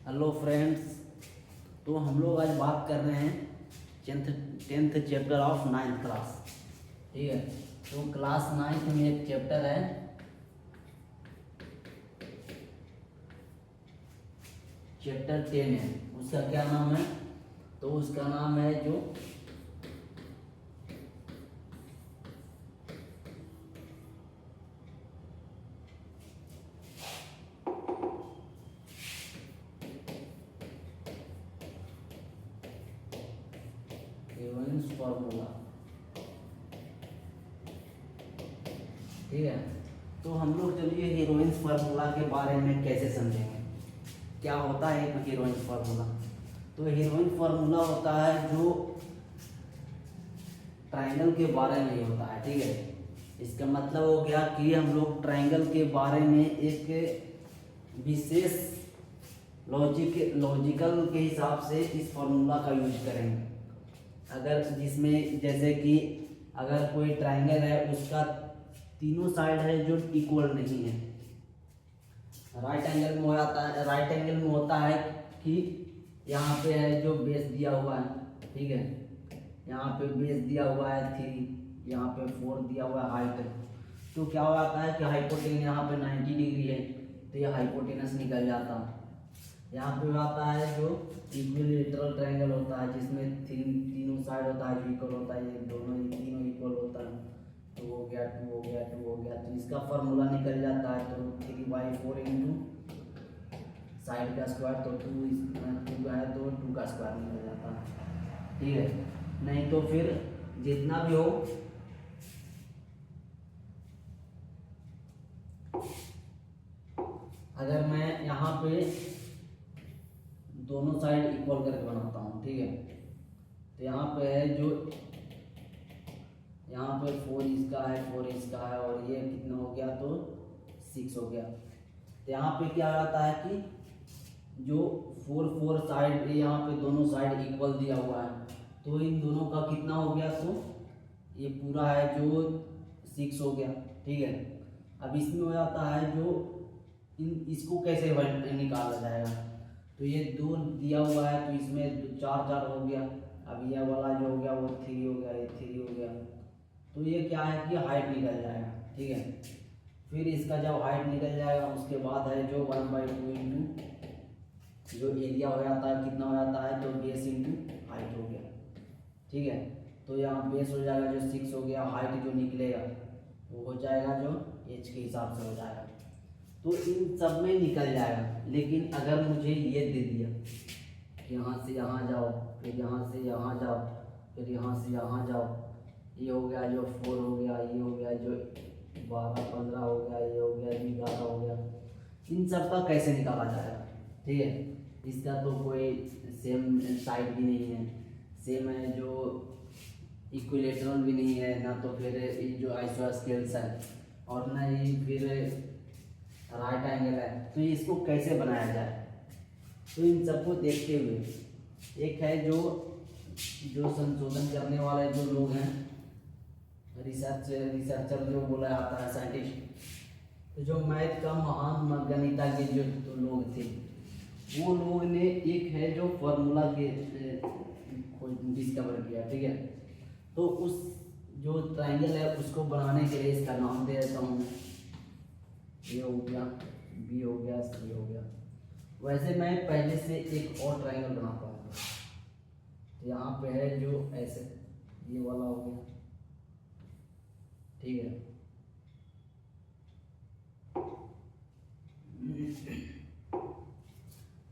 Hello friends. तो हम लोग आज बात कर रहे हैं tenth chapter of ninth class. ठीक है। तो क्लास नाइन्थ में एक चैप्टर है चैप्टर 10 है। उसका क्या नाम है? तो उसका नाम है जो हीरोइंस फार्मूला। ठीक है। तो हम लोग चलिए हीरोइंस फार्मूला के बारे में कैसे समझेंगे, क्या होता है एक हीरोइंस फार्मूला। तो हीरोइन फार्मूला होता है जो ट्रायंगल के बारे में ही होता है। ठीक है। इसका मतलब हो गया कि हम लोग ट्रायंगल के बारे में एक विशेष लॉजिकल के हिसाब से इस फार्मूला का यूज करेंगे। अगर जिसमें जैसे कि अगर कोई ट्रायंगल है उसका तीनों साइड है जो इक्वल नहीं है। राइट एंगल में हो जाता है, राइट एंगल में होता है कि यहाँ पे है जो बेस दिया हुआ है। ठीक है। यहाँ पे बेस दिया हुआ है 3, यहाँ पे 4 दिया हुआ है हाइट। तो क्या हो जाता है कि हाइपोटेनस यहाँ पे 90 डिग्री है तो ये हाइपोटेनस निकल जाता है। यहाँ पे आता है जो इक्विलैटरल ट्रायंगल होता है जिसमें तीनों साइड होता है जो इक्वल होता है, ये दोनों तीनों इक्वल होता है। 2 हो गया, 2 हो गया, 2 हो गया, तो इसका फार्मूला निकल जाता है। तो 3/4 इंटू साइड का स्क्वायर, तो 2 है तो 2 का स्क्वायर निकल जाता है। ठीक है। नहीं तो फिर जितना भी हो अगर मैं यहाँ पे दोनों साइड इक्वल करके बनाता हूँ। ठीक है। तो यहाँ पे है जो यहाँ पे 4 इसका है, 4 इसका है, और ये कितना हो गया तो 6 हो गया। तो यहाँ पे क्या आता है कि जो 4 साइड यहाँ पे दोनों साइड इक्वल दिया हुआ है तो इन दोनों का कितना हो गया तो ये पूरा है जो 6 हो गया। ठीक है। अब इसमें हो जाता है जो इसको कैसे निकाला जाएगा। तो ये 2 दिया हुआ है तो इसमें 4 हो गया। अब यह वाला जो हो गया वो 3 हो गया, ये 3 हो गया। तो ये क्या है कि हाइट निकल जाएगा। ठीक है। फिर इसका जब हाइट निकल जाएगा उसके बाद है जो 1/2 इंटू जो एरिया हो जाता है कितना हो जाता है तो बेस इंटू हाइट हो गया। ठीक है। तो यहाँ बेस हो जाएगा जो 6 हो गया, हाइट जो निकलेगा वो हो जाएगा जो एच के हिसाब से हो जाएगा। तो इन सब में निकल जाएगा। लेकिन अगर मुझे ये दे दिया यहाँ से यहाँ जाओ, फिर यहाँ से यहाँ जाओ, फिर यहाँ से यहाँ जाओ, ये हो गया जो 4 हो गया, ये हो गया जो 12, 15 हो गया, ये हो गया 11 हो गया, इन सब का कैसे निकाला जाएगा। ठीक है। इसका तो कोई सेम साइड भी नहीं है, सेम है जो इक्विलेटरल भी नहीं है, ना तो फिर ये जो आइसोस्केल्स है, और ना ही फिर राइट एंगल है। तो इसको कैसे बनाया जाए। तो इन सबको देखते हुए एक है जो संशोधन करने वाले जो लोग हैं, रिसर्चर जो बोला जाता है साइंटिस्ट, तो जो मैथ का महान गणितज्ञ जो तो लोग थे वो लोग ने एक है जो फार्मूला के डिस्कवर किया। ठीक है। तो उस जो ट्रायंगल है उसको बनाने के लिए इसका नाम दे देता हूँ। ये हो गया, बी हो गया, सी हो गया। वैसे मैं पहले से एक और ट्रायंगल बनाता हूँ। तो यहाँ पे है जो ऐसे ये वाला हो गया। ठीक है।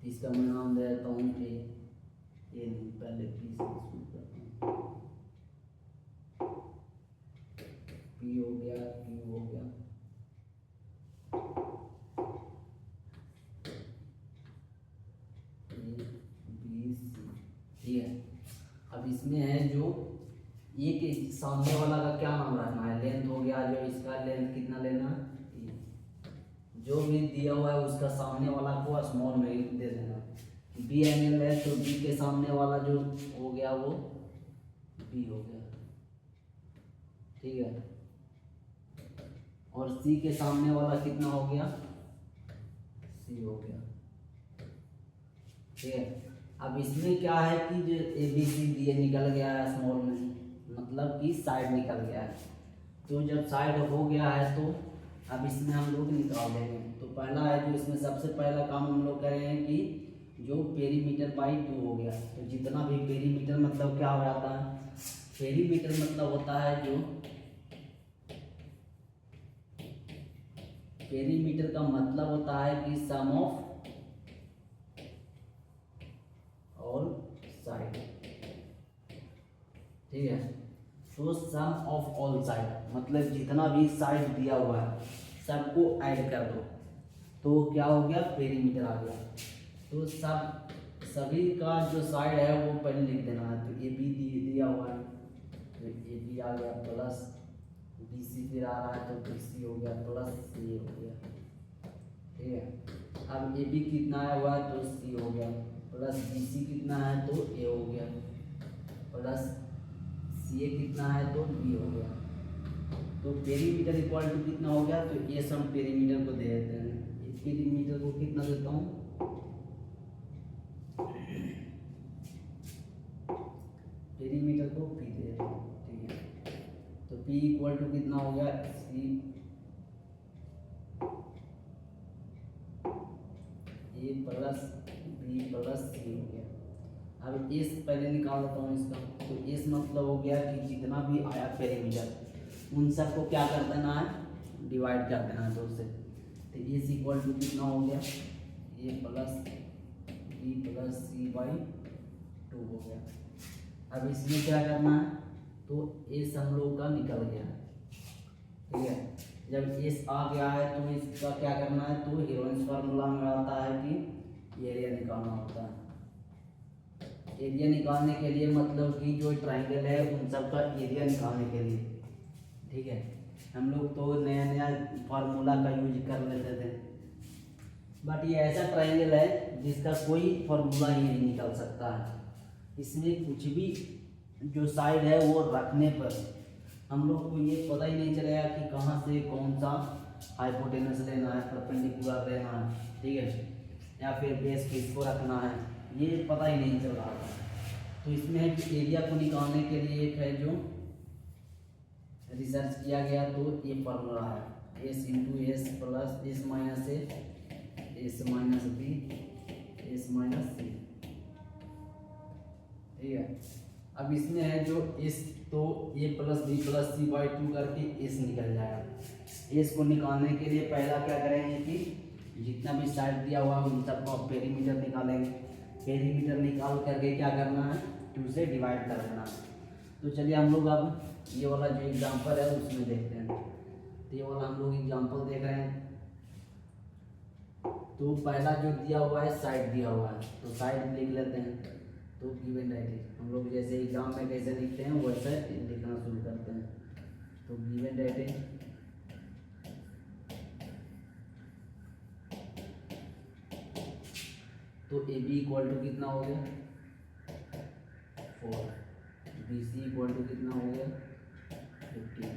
इसका मैं नाम दे देता हूँ ए नहीं, पहले पी से शुरू करता हूँ। पी हो गया, क्यू हो गया, बी सी। ठीक है। अब इसमें है जो एक सामने वाला का क्या नाम रखना है, लेंथ हो गया, जो इसका लेंथ कितना लेना है, जो भी दिया हुआ है उसका सामने वाला को स्मॉल में दे देना। बी एंगल है तो बी के सामने वाला जो हो गया वो बी हो गया। ठीक है। और सी के सामने वाला कितना हो गया, सी हो गया। ठीक है। अब इसमें क्या है कि जो ए बी सी डी निकल गया है स्मॉल में, मतलब कि साइड निकल गया है। तो जब साइड हो गया है तो अब इसमें हम लोग निकाल देंगे। तो पहला है जो इसमें सबसे पहला काम हम लोग करेंगे कि जो पेरीमीटर बाई 2 हो गया। तो जितना भी पेरीमीटर मतलब क्या हो जाता है, पेरीमीटर मतलब होता है जो पेरीमीटर का मतलब होता है कि सम ऑफ ऑल साइड, ठीक है। तो सम ऑफ ऑल साइड मतलब जितना भी साइड दिया हुआ है सबको ऐड कर दो, तो क्या हो गया, पेरीमीटर आ गया। तो सभी का जो साइड है वो पहले लिख देना है। तो ए बी दिया हुआ है तो ए बी आ गया प्लस बी सी फिर आ रहा है तो बी सी हो गया प्लस सी हो गया, ठीक है। अब ए बी कितना आया हुआ है तो सी हो गया, प्लस बी सी कितना है तो ए हो गया, प्लस सी ए कितना है तो बी हो गया। तो पेरीमीटर इक्वल टू कितना हो गया, तो ये सम पेरीमीटर को दे देते हैं। पेरीमीटर को कितना देता हूँ, पेरीमीटर को पी दे देता हूँ, ठीक है। तो पी इक्वल टू कितना हो गया, सी ए प्लस बी प्लस सी हो गया। अब एस पहले निकाल देता हूँ इसका। तो एस मतलब हो गया कि जितना भी आया पेरीमीटर उन सबको क्या कर देना है, डिवाइड कर देना है 2 से। तो एस इक्वल टू कितना हो गया, a plus b plus c by 2 हो गया। अब इसमें क्या करना है, तो एस हम लोग का निकल गया, ठीक है। जब एस आ गया है तो इसका क्या करना है, तो हीरोइंस फार्मूला में आता है कि एरिया निकालना होता है। एरिया निकालने के लिए मतलब कि जो ट्राइंगल है उन सब का एरिया निकालने के लिए, ठीक है। हम लोग तो नया नया फार्मूला का यूज कर लेते थे, बट ये ऐसा ट्राइंगल है जिसका कोई फार्मूला ही नहीं निकल सकता है। इसमें कुछ भी जो साइड है वो रखने पर हम लोग को ये पता ही नहीं चलेगा कि कहाँ से कौन सा हाइपोटेनस लेना है, परपेंडिकुलर लेना है, ठीक है, या फिर बेस किसको रखना है, ये पता ही नहीं चल रहा था। तो इसमें एरिया को निकालने के लिए एक है जो रिसर्च किया गया, तो ये फार्मूला है s into s plus s minus a s minus b s minus c, ठीक है। अब इसमें है जो एस, तो a plus b plus c by 2 करके एस निकल जाएगा। एस को निकालने के लिए पहला क्या करेंगे कि जितना भी साइड दिया हुआ है उन सबका पेरीमीटर निकालेंगे। पेरीमीटर निकाल करके क्या करना है, 2 से डिवाइड कर देना है। तो चलिए हम लोग अब ये वाला जो एग्जांपल है उसमें देखते हैं। तो ये वाला हम लोग एग्जांपल देख रहे हैं। तो पहला जो दिया हुआ है साइड दिया हुआ है, तो साइड लिख लेते हैं। तो गिवन डाइट हम लोग जैसे एग्जाम में कैसे लिखते हैं वैसे लिखना शुरू करते हैं। तो गिवन डाइट तो ए बी इक्वल टू कितना हो गया 4, बी सी इक्वल टू कितना हो गया 15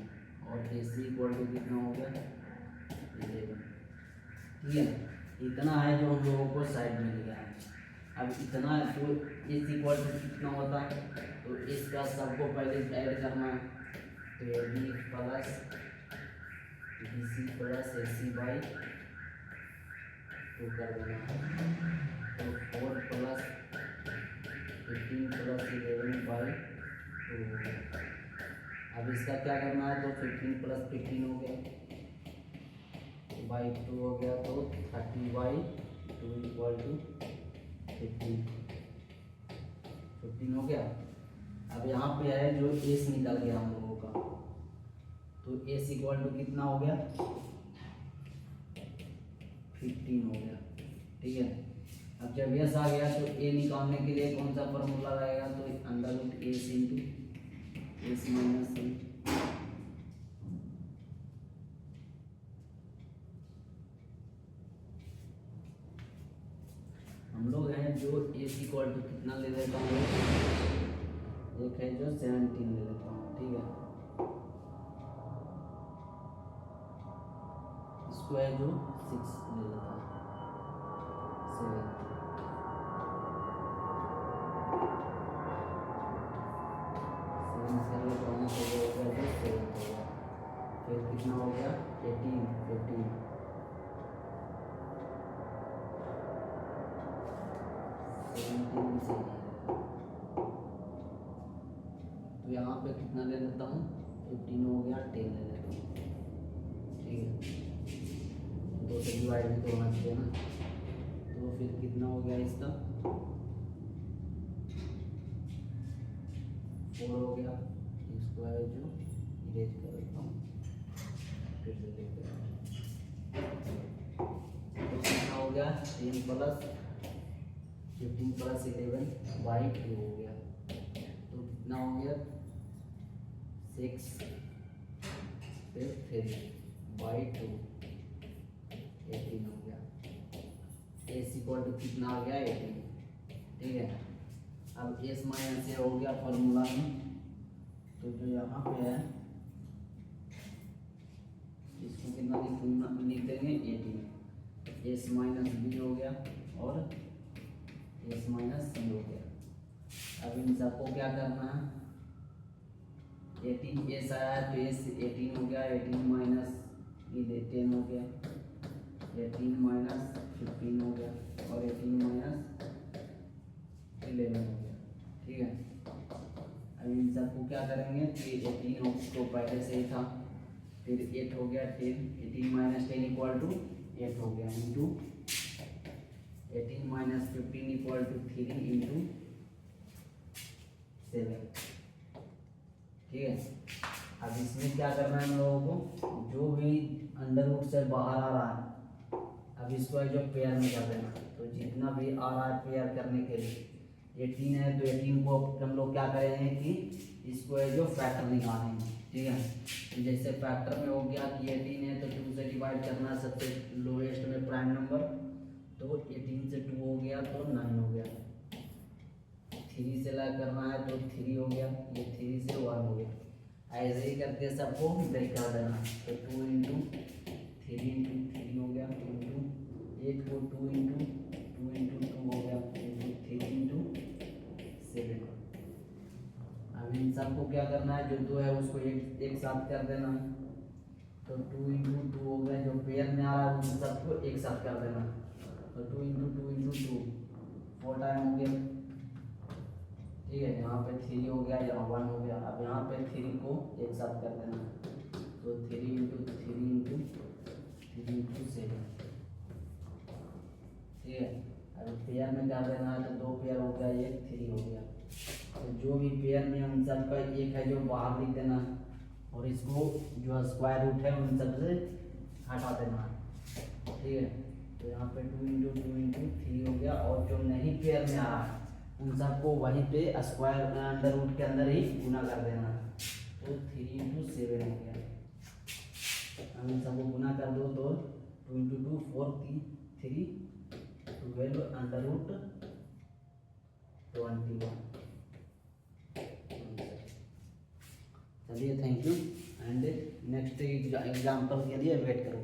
और ए सी इक्वल टू कितना हो गया 11, ठीक है। इतना है जो हम लोगों को साइड में लिया है। अब इतना जो इस इक्वल टू कितना होता है, तो इसका सबको पहले ऐड करना है। तो A B plus B C plus A C by 2 कर देना है। तो 4 प्लस 15 प्लस 11 बाई 2 हो गया। अब इसका क्या करना है, तो 15 प्लस 15 हो गया बाई 2 हो गया, तो 30 बाई 2 इक्वल टू 15 हो गया। अब यहाँ पे है जो एस निकल गया हम लोगों का, तो एस इक्वल टू कितना हो गया 15 हो गया, ठीक है। अब जब एस आ गया तो ए निकालने के लिए कौन सा फॉर्मूला रहेगा, तो under root s into s minus c. हम लोग हैं जो एस इक्वल टू कितना ले लेता हूँ, एक है जो 17 ले लेता हूँ, ठीक है। इसको है जो 6 ले लेता हूँ 7, कितना हो गया 18 15 17 से तो यहाँ पे कितना ले लेता हूँ 15 हो गया 10 ले लेता हूँ। ठीक है 2 से डिवाइड भी तो होना चाहिए ना। तो फिर कितना हो गया इसका 4 हो गया। इसको है जो इरेज कर देता हूँ फिर से देखते हैं। तो कितना हो गया 10 प्लस 15 प्लस 11 बाई 2 हो गया। तो कितना हो गया 6 फिर 3 बाई 2 18 हो गया। एस इक्वल टू कितना आ गया 18। ठीक है अब एस माइनस ए हो गया फॉर्मूला में। तो जो यहाँ पे है इसको कितना लिख देंगे 18 एस माइनस बी हो गया और एस माइनस सी हो गया। अब इन सबको क्या करना है 18 एस आया है तो एस 18 हो गया 18 माइनस 10 हो गया 18 माइनस 15 हो गया और 18 माइनस 11 हो गया। ठीक है अब इन सबको क्या करेंगे कि 18 तो पहले से ही था फिर 8 हो गया 10 18 माइनस 10 इक्वल टू 8 हो गया into 18 minus 15 equal to 3 into 7। ठीक है अब इसमें क्या करना है हम लोगों को जो भी अंडर रूट से बाहर आ रहा है अब इसको जो पेयर में कर देना। तो जितना भी आ रहा है पेयर करने के लिए 18 है तो 18 को हम लोग क्या करेंगे कि इसको जो फैक्टर निकालेंगे। ठीक है तो जैसे फैक्टर में हो गया कि 18 है तो 2 से डिवाइड करना है सबसे लोएस्ट में प्राइम नंबर। तो 18 से 2 हो गया तो 9 हो गया 3 से ला करना है तो 3 हो गया ये 3 से 1 हो गया। ऐसे ही करके सबको ब्रेक कर देना। तो 2 इंटू 3 इंटू 3 हो गया इंटू 8 को 2 इंटू 2 हो गया इंटू 3 इंटू 7। अब इन सबको क्या करना है जो 2 है उसको एक साथ कर देना है। तो 2 इंटू 2 हो गया जो पेयर में आ रहा है उन सबको एक साथ कर देना। तो 2 इंटू 2 4 टाइम हो गया। ठीक है यहाँ पे 3 हो गया यहाँ 1 हो गया। अब यहाँ पे 3 को एक साथ कर देना तो 3 इंटू 3 इंटू 7। ठीक है अब पेयर में कर देना है तो 2 पेयर हो गया ये 3 हो गया। तो जो भी पेयर में उन सब का एक है जो बाहर लिख देना है और इसको जो स्क्वायर रूट है उन सब से हटा देना है। ठीक है तो यहाँ पे 2 इंटू 3 हो गया और जो नहीं पेयर में आ रहा है उन सबको वहीं पे स्क्वायर अंडर रूट के अंदर ही गुना कर देना है। तो 3 इंटू 7 हो गया। हम इन सबको गुना कर दो तो 2 इंटू 2 4 3 12 अंडर रूट 21। चलिए thank you and next example के लिए वेट करो।